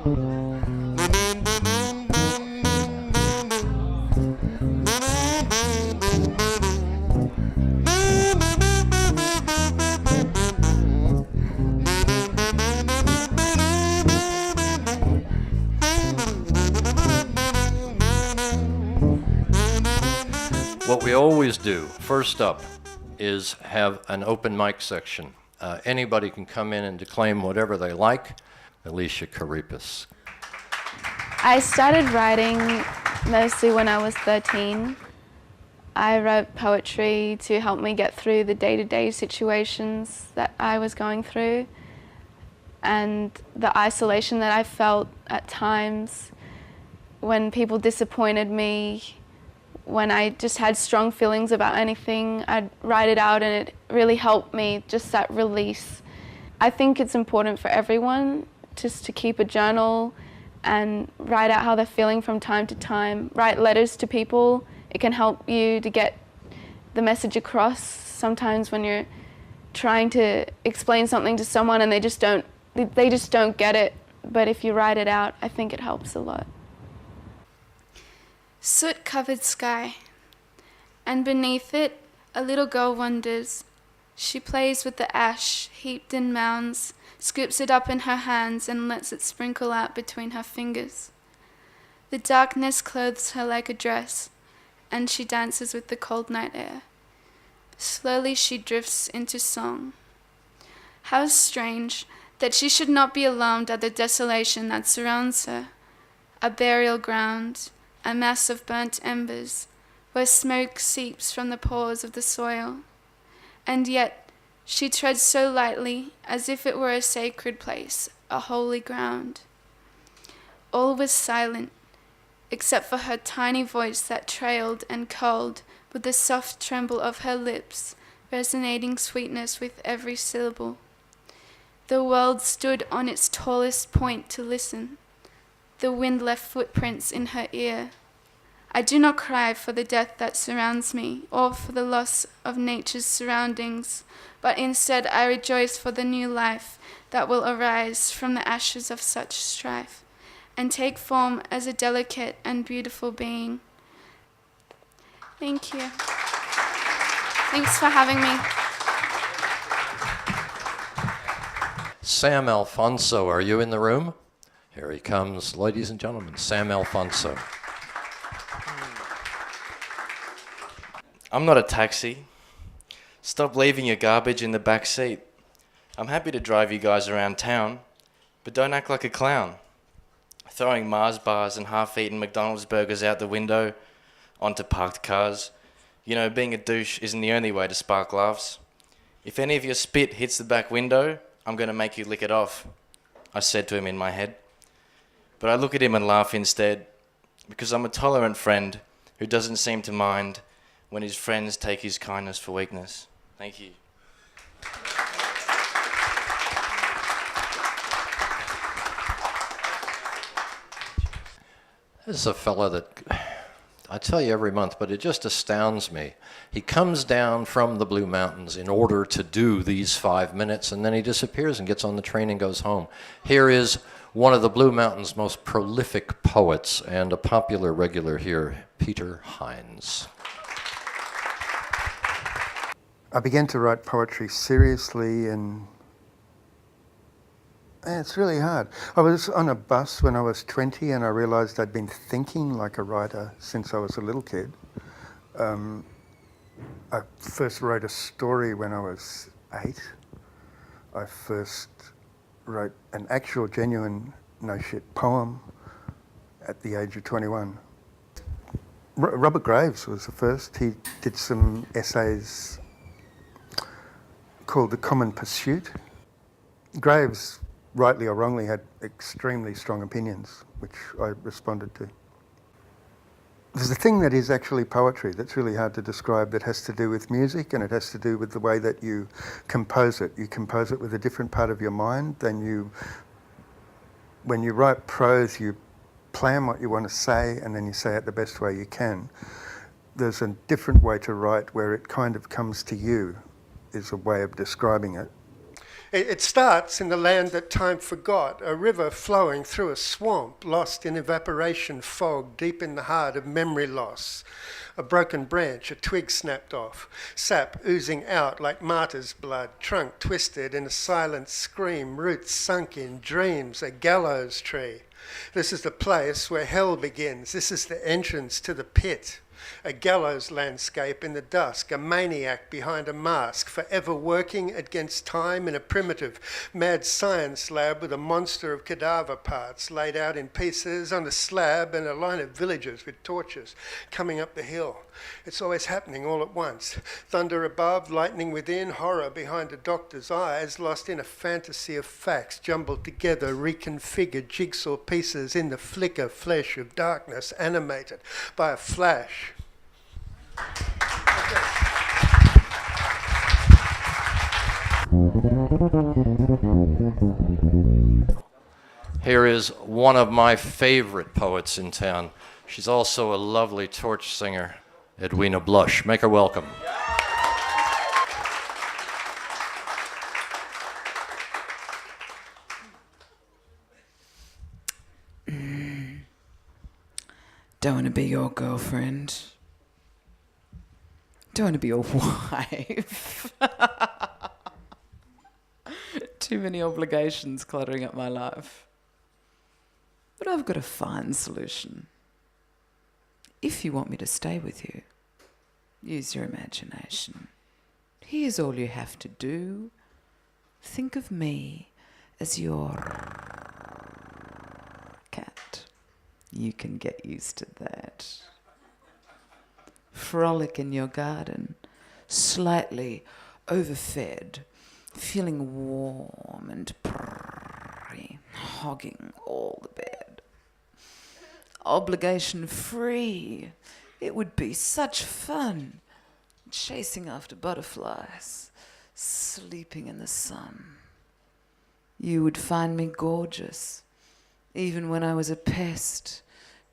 What we always do, first up, is have an open mic section. Anybody can come in and declaim whatever they like. Alicia Karipis. I started writing mostly when I was 13. I wrote poetry to help me get through the day-to-day situations that I was going through and the isolation that I felt at times when people disappointed me. When I just had strong feelings about anything, I'd write it out, and it really helped me, just that release. I think it's important for everyone just to keep a journal and write out how they're feeling from time to time. Write letters to people. It can help you to get the message across. Sometimes when you're trying to explain something to someone and they just don't get it. But if you write it out, I think it helps a lot. Soot-covered sky, and beneath it a little girl wanders. She plays with the ash heaped in mounds, scoops it up in her hands and lets it sprinkle out between her fingers. The darkness clothes her like a dress, and she dances with the cold night air. Slowly she drifts into song. How strange that she should not be alarmed at the desolation that surrounds her, a burial ground, a mass of burnt embers, where smoke seeps from the pores of the soil. And yet she treads so lightly, as if it were a sacred place, a holy ground. All was silent, except for her tiny voice that trailed and culled with the soft tremble of her lips, resonating sweetness with every syllable. The world stood on its tallest point to listen. The wind left footprints in her ear. I do not cry for the death that surrounds me, or for the loss of nature's surroundings, but instead I rejoice for the new life that will arise from the ashes of such strife, and take form as a delicate and beautiful being. Thank you. Thanks for having me. Sam Alfonso, are you in the room? Here he comes, ladies and gentlemen, Sam Alfonso. I'm not a taxi. Stop leaving your garbage in the back seat. I'm happy to drive you guys around town, but don't act like a clown. Throwing Mars bars and half-eaten McDonald's burgers out the window onto parked cars. You know, being a douche isn't the only way to spark laughs. If any of your spit hits the back window, I'm going to make you lick it off, I said to him in my head. But I look at him and laugh instead, because I'm a tolerant friend who doesn't seem to mind when his friends take his kindness for weakness. Thank you. This is a fella that, I tell you every month, but it just astounds me. He comes down from the Blue Mountains in order to do these 5 minutes, and then he disappears and gets on the train and goes home. Here is one of the Blue Mountains' most prolific poets and a popular regular here, Peter Hines. I began to write poetry seriously, and it's really hard. I was on a bus when I was 20 and I realised I'd been thinking like a writer since I was a little kid. I first wrote a story when I was 8. I first wrote an actual, genuine, no-shit poem at the age of 21. Robert Graves was the first. He did some essays called The Common Pursuit. Graves, rightly or wrongly, had extremely strong opinions, which I responded to. There's a thing that is actually poetry that's really hard to describe that has to do with music, and it has to do with the way that you compose it. You compose it with a different part of your mind than you... When you write prose, you plan what you want to say, and then you say it the best way you can. There's a different way to write where it kind of comes to you, is a way of describing it. It starts in the land that time forgot, a river flowing through a swamp, lost in evaporation fog deep in the heart of memory loss. A broken branch, a twig snapped off, sap oozing out like martyr's blood, trunk twisted in a silent scream, roots sunk in dreams, a gallows tree. This is the place where hell begins. This is the entrance to the pit. A gallows landscape in the dusk, a maniac behind a mask, forever working against time in a primitive, mad science lab with a monster of cadaver parts laid out in pieces on a slab and a line of villagers with torches coming up the hill. It's always happening all at once. Thunder above, lightning within, horror behind a doctor's eyes, lost in a fantasy of facts, jumbled together, reconfigured jigsaw pieces in the flicker flesh of darkness, animated by a flash. Here is one of my favorite poets in town. She's also a lovely torch singer, Edwina Blush. Make her welcome. Don't want to be your girlfriend. Don't want to be your wife. Too many obligations cluttering up my life. But I've got a fine solution. If you want me to stay with you, use your imagination. Here's all you have to do. Think of me as your cat. You can get used to that. Frolic in your garden, slightly overfed, feeling warm and purry, hogging all the bed. Obligation free. It would be such fun, chasing after butterflies, sleeping in the sun. You would find me gorgeous, even when I was a pest,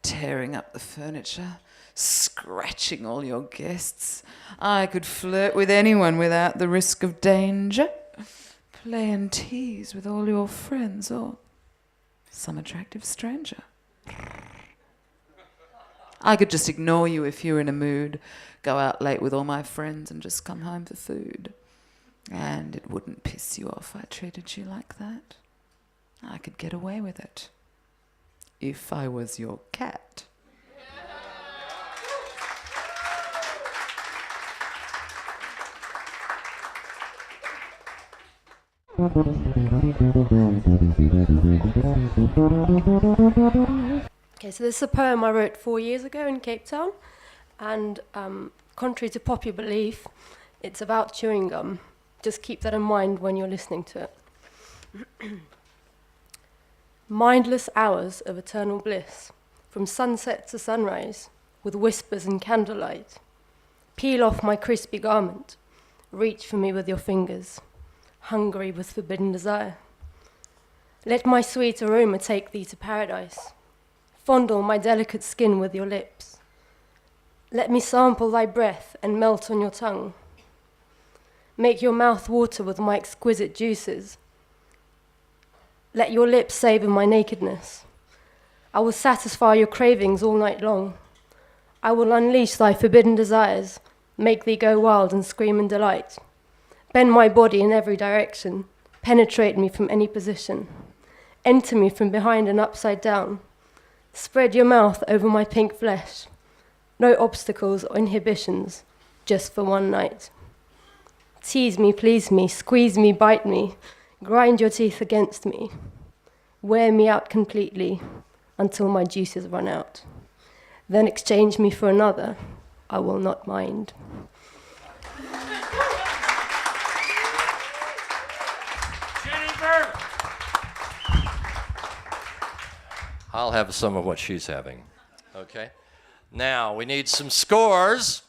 tearing up the furniture, scratching all your guests. I could flirt with anyone without the risk of danger, play and tease with all your friends or some attractive stranger. I could just ignore you if you're in a mood, go out late with all my friends and just come home for food. And it wouldn't piss you off I treated you like that. I could get away with it. If I was your cat. Okay, so this is a poem I wrote 4 years ago in Cape Town, and contrary to popular belief, it's about chewing gum. Just keep that in mind when you're listening to it. Mindless hours of eternal bliss, from sunset to sunrise, with whispers and candlelight. Peel off my crispy garment, reach for me with your fingers, hungry with forbidden desire. Let my sweet aroma take thee to paradise. Fondle my delicate skin with your lips. Let me sample thy breath and melt on your tongue. Make your mouth water with my exquisite juices. Let your lips savor my nakedness. I will satisfy your cravings all night long. I will unleash thy forbidden desires, make thee go wild and scream in delight. Bend my body in every direction, penetrate me from any position. Enter me from behind and upside down. Spread your mouth over my pink flesh. No obstacles or inhibitions, just for one night. Tease me, please me, squeeze me, bite me, grind your teeth against me. Wear me out completely until my juices run out. Then exchange me for another, I will not mind. I'll have some of what she's having. Okay. Now, we need some scores.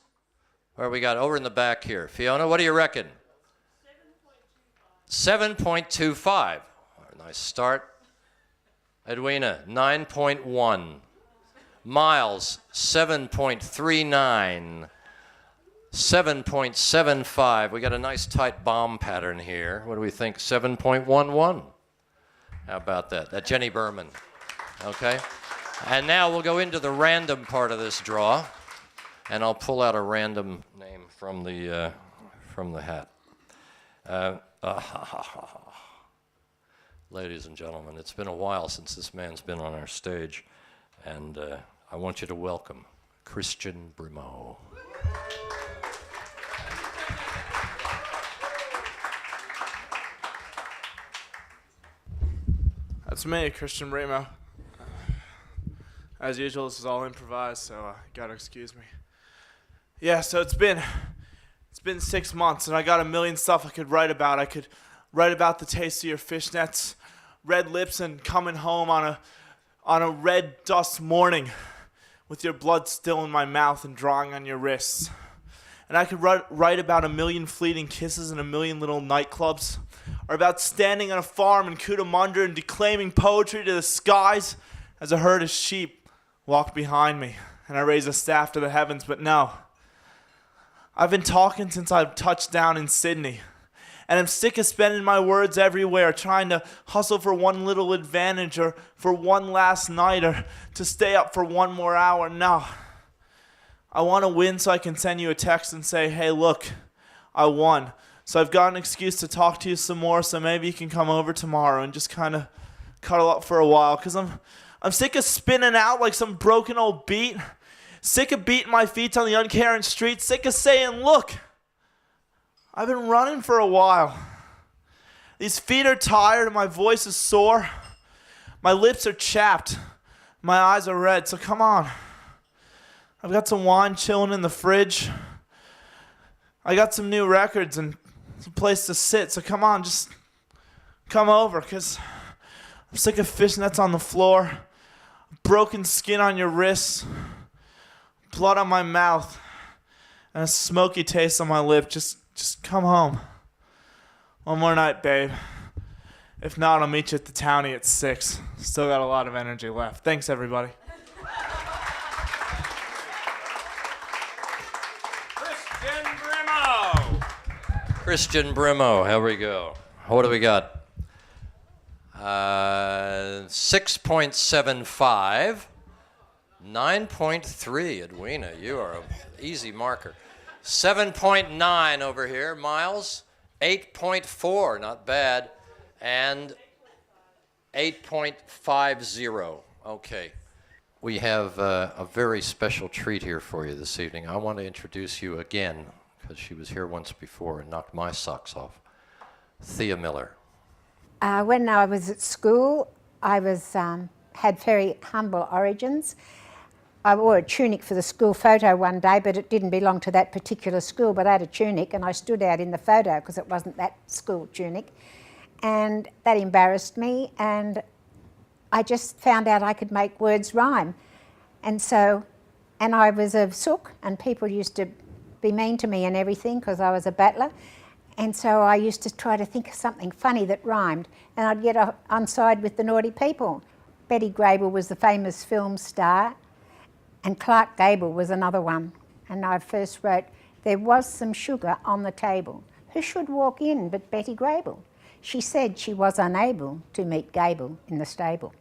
Where we got over in the back here. Fiona, what do you reckon? 7.25. Nice start. Edwina, 9.1. Miles, 7.39. 7.75. We got a nice tight bomb pattern here. What do we think? 7.11. How about that? That Jenny Berman. Okay. And now we'll go into the random part of this draw, and I'll pull out a random name from the hat. Ladies and gentlemen, it's been a while since this man's been on our stage, and I want you to welcome Christian Brimo. That's me, Christian Brimo. As usual, this is all improvised, so you gotta excuse me. Yeah, so it's been 6 months, and I got a million stuff I could write about. I could write about the taste of your fishnets, red lips, and coming home on a red dust morning with your blood still in my mouth and drawing on your wrists. And I could write about a million fleeting kisses in a million little nightclubs, or about standing on a farm in Cootamundra and declaiming poetry to the skies as a herd of sheep walked behind me, and I raised a staff to the heavens. But no, I've been talking since I touched down in Sydney, and I'm sick of spending my words everywhere, trying to hustle for one little advantage, or for one last night, or to stay up for one more hour. No, I want to win so I can send you a text and say, hey, look, I won. So I've got an excuse to talk to you some more, so maybe you can come over tomorrow and just kind of cuddle up for a while, because I'm sick of spinning out like some broken old beat, sick of beating my feet on the uncaring street, sick of saying, look, I've been running for a while. These feet are tired and my voice is sore. My lips are chapped. My eyes are red, so come on. I've got some wine chilling in the fridge. I got some new records and some place to sit, so come on, just come over, because I'm sick of fishnets on the floor, broken skin on your wrists, blood on my mouth, and a smoky taste on my lip. Just come home. One more night, babe. If not, I'll meet you at the townie at 6. Still got a lot of energy left. Thanks, everybody. Christian Brimo, here we go. What do we got? 6.75, 9.3, Edwina, you are an easy marker. 7.9 over here, Miles, 8.4, not bad, and 8.50, okay. We have a very special treat here for you this evening. I want to introduce you again, because she was here once before and knocked my socks off. Thea Miller. When I was at school, I had very humble origins. I wore a tunic for the school photo one day, but it didn't belong to that particular school, but I had a tunic and I stood out in the photo because it wasn't that school tunic. And that embarrassed me, and I just found out I could make words rhyme. And I was a sook, and people used to be mean to me and everything because I was a battler. And so I used to try to think of something funny that rhymed, and I'd get on side with the naughty people. Betty Grable was the famous film star, and Clark Gable was another one. And I first wrote, there was some sugar on the table. Who should walk in but Betty Grable? She said she was unable to meet Gable in the stable.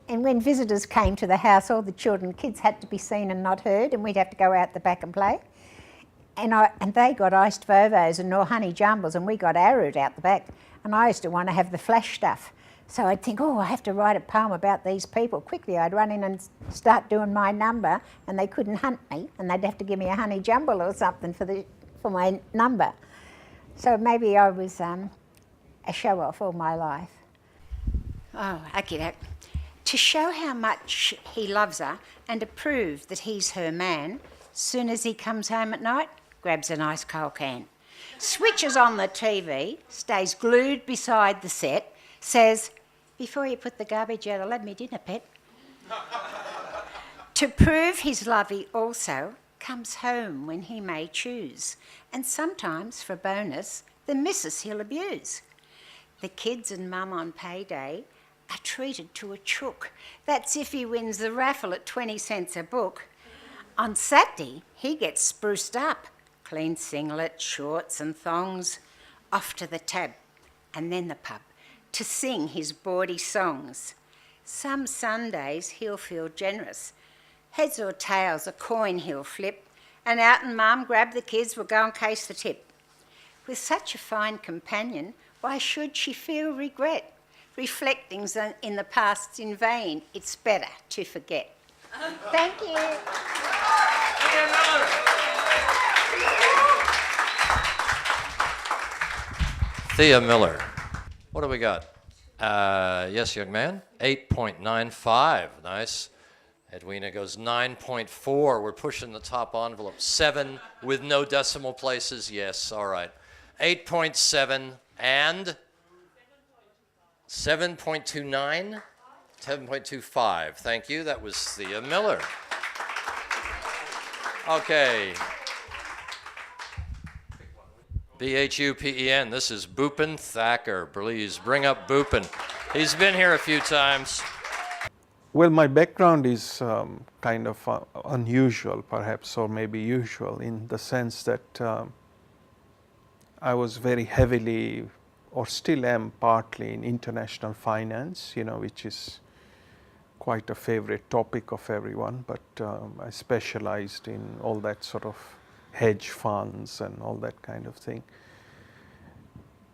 And when visitors came to the house, all the children, kids had to be seen and not heard, and we'd have to go out the back and play. And they got iced Vovos and nor honey jumbles, and we got arrowed out the back. And I used to want to have the flash stuff. So I'd think, oh, I have to write a poem about these people. Quickly, I'd run in and start doing my number, and they couldn't hunt me, and they'd have to give me a honey jumble or something for my number. So maybe I was a show-off all my life. Oh, okay. To show how much he loves her and to prove that he's her man, soon as he comes home at night, grabs a nice coal can, switches on the TV, stays glued beside the set, says, before you put the garbage out, I'll have me dinner, pet. To prove his love, he also comes home when he may choose, and sometimes, for bonus, the missus he'll abuse. The kids and mum on payday are treated to a chook. That's if he wins the raffle at 20 cents a book. On Saturday, he gets spruced up, clean singlet, shorts and thongs, off to the tab and then the pub to sing his bawdy songs. Some Sundays he'll feel generous, heads or tails a coin he'll flip, and out and mum grab the kids, we'll go and case the tip. With such a fine companion, why should she feel regret? Reflecting in the past's in vain, it's better to forget. Thank you. Thea Miller. What do we got? Yes, young man. 8.95. Nice. Edwina goes 9.4. We're pushing the top envelope. 7 with no decimal places. Yes, all right. 8.7 and 7.29. 7.25. Thank you. That was Thea Miller. Okay. B-H-U-P-E-N. This is Bhupen Thacker. Please bring up Bhupen. He's been here a few times. Well, my background is kind of unusual, perhaps, or maybe usual, in the sense that I was very heavily, or still am partly, in international finance, which is quite a favorite topic of everyone, but I specialized in all that sort of hedge funds and all that kind of thing.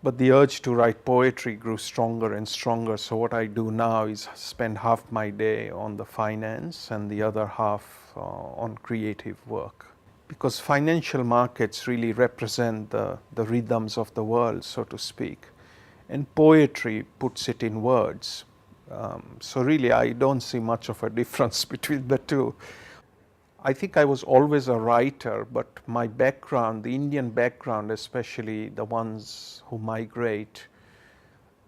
But the urge to write poetry grew stronger and stronger, so what I do now is spend half my day on the finance and the other half on creative work. Because financial markets really represent the rhythms of the world, so to speak, and poetry puts it in words. So really I don't see much of a difference between the two. I think I was always a writer, but my background, the Indian background, especially the ones who migrate,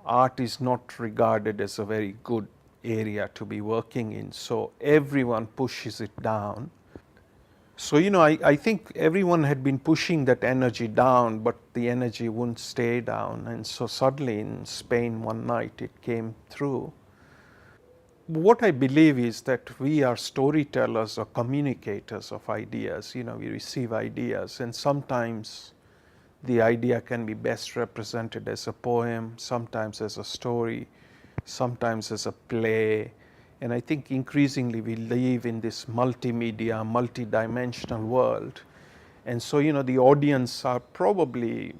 art is not regarded as a very good area to be working in. So everyone pushes it down. So, I think everyone had been pushing that energy down, but the energy wouldn't stay down. And so suddenly in Spain one night it came through. What I believe is that we are storytellers or communicators of ideas. We receive ideas, and sometimes the idea can be best represented as a poem, sometimes as a story, sometimes as a play. And I think increasingly we live in this multimedia, multidimensional world. And so, the audience are probably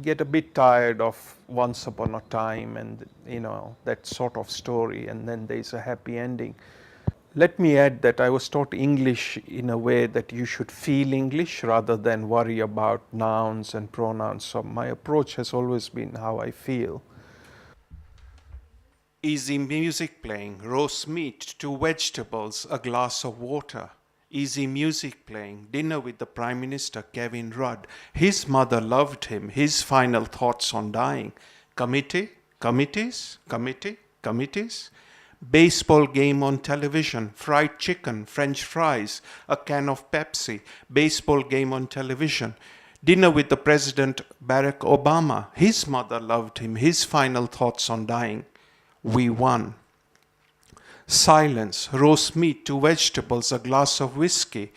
get a bit tired of once upon a time and that sort of story, and then there's a happy ending. Let me add that I was taught English in a way that you should feel English rather than worry about nouns and pronouns. So my approach has always been how I feel. Easy music playing, roast meat, 2 vegetables, a glass of water. Easy music playing, dinner with the Prime Minister, Kevin Rudd. His mother loved him, his final thoughts on dying. Committee, committees, committee, committees. Baseball game on television, fried chicken, French fries, a can of Pepsi. Baseball game on television. Dinner with the President, Barack Obama. His mother loved him, his final thoughts on dying. We won. Silence, roast meat, 2 vegetables, a glass of whiskey.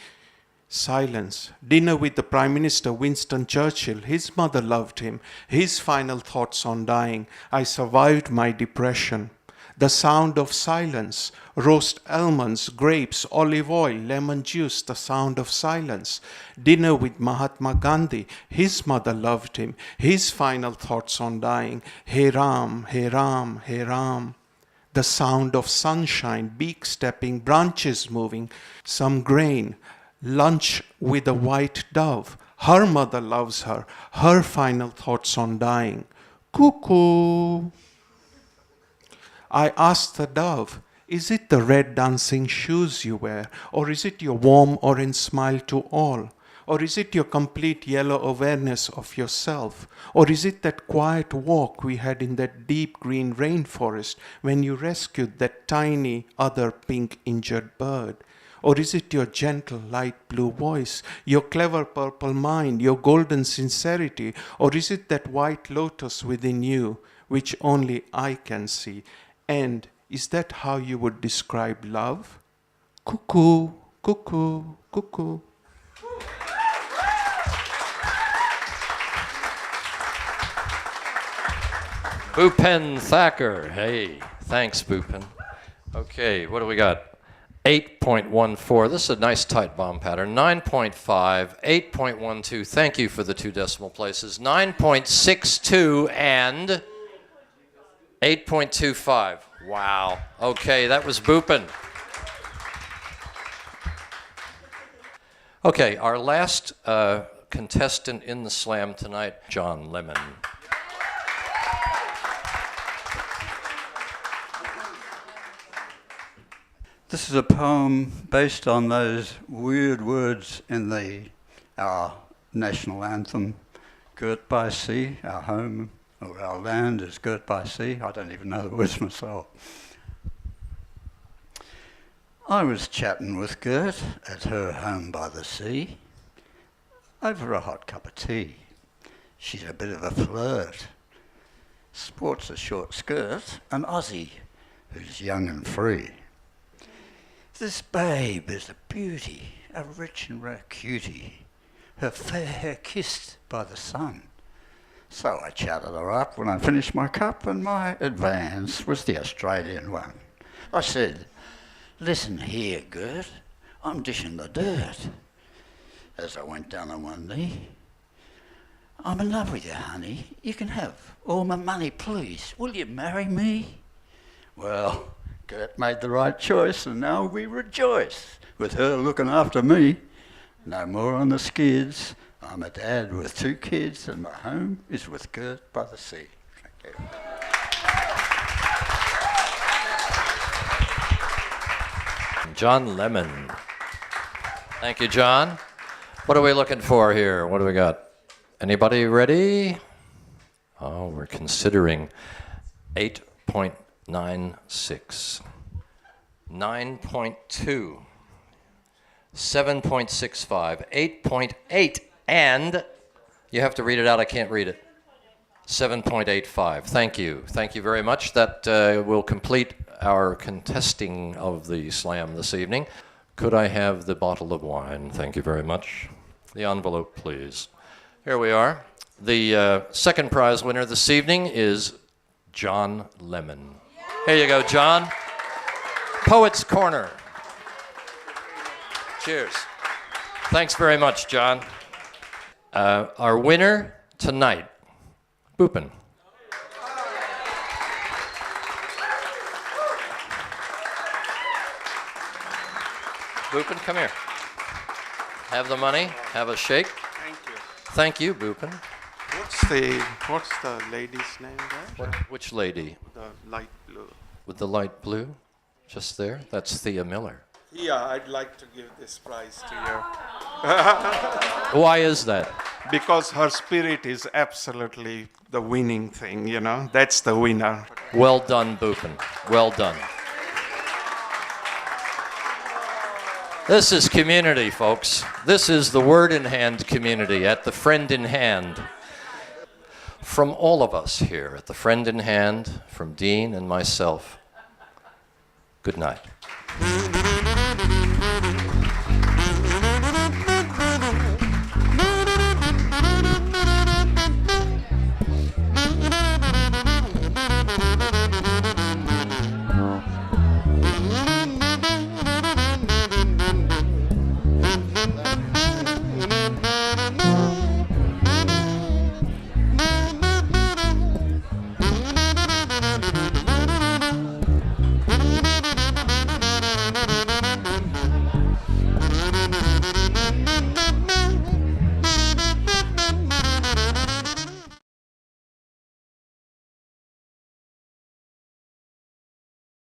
Silence, dinner with the Prime Minister Winston Churchill. His mother loved him, his final thoughts on dying. I survived my depression. The sound of silence, roast almonds, grapes, olive oil, lemon juice, the sound of silence. Dinner with Mahatma Gandhi. His mother loved him, his final thoughts on dying. Hey Ram, hey Ram, hey Ram. The sound of sunshine, beak stepping, branches moving, some grain, lunch with a white dove. Her mother loves her, her final thoughts on dying. Cuckoo. I asked the dove, is it the red dancing shoes you wear, or is it your warm orange smile to all? Or is it your complete yellow awareness of yourself? Or is it that quiet walk we had in that deep green rainforest when you rescued that tiny other pink injured bird? Or is it your gentle light blue voice, your clever purple mind, your golden sincerity? Or is it that white lotus within you, which only I can see? And is that how you would describe love? Cuckoo, cuckoo, cuckoo. Bhupen Thacker. Hey, thanks, Bhupen. Okay, what do we got? 8.14. This is a nice tight bomb pattern. 9.5, 8.12. Thank you for the 2 decimal places. 9.62 and 8.25. Wow. Okay, that was Bhupen. Okay, our last contestant in the slam tonight, John Lemon. This is a poem based on those weird words in our national anthem, girt by sea, our home or our land is girt by sea. I don't even know the words myself. I was chatting with Gert at her home by the sea over a hot cup of tea. She's a bit of a flirt, sports a short skirt, an Aussie who's young and free. This babe is a beauty, a rich and rare cutie, her fair hair kissed by the sun. So I chatted her up when I finished my cup, and my advance was the Australian one. I said, "Listen here, Gert, I'm dishing the dirt." As I went down on one knee, "I'm in love with you, honey. You can have all my money, please. Will you marry me?" Well, Gert made the right choice, and now we rejoice with her looking after me. No more on the skids. I'm a dad with 2 kids, and my home is with Gert by the sea. Thank you. John Lemon. Thank you, John. What are we looking for here? What do we got? Anybody ready? Oh, we're considering 8.96, 9.2, 7.65, 8.8, and you have to read it out. I can't read it. 7.85. Thank you. Thank you very much. That will complete our contesting of the slam this evening. Could I have the bottle of wine? Thank you very much. The envelope, please. Here we are. The second prize winner this evening is John Lemon. Here you go, John. Poets Corner. Cheers. Thanks very much, John. Our winner tonight, Bhupen. Bhupen, come here. Have the money. Have a shake. Thank you. Thank you, Bhupen. What's the lady's name there? Which lady? The light blue. With the light blue? Just there? That's Thea Miller. Yeah, I'd like to give this prize to you. Why is that? Because her spirit is absolutely the winning thing, you know? That's the winner. Well done, Bhupen. Well done. This is community, folks. This is the WordinHand community at the Friend in Hand. From all of us here at the Friend in Hand, from Dean and myself, good night.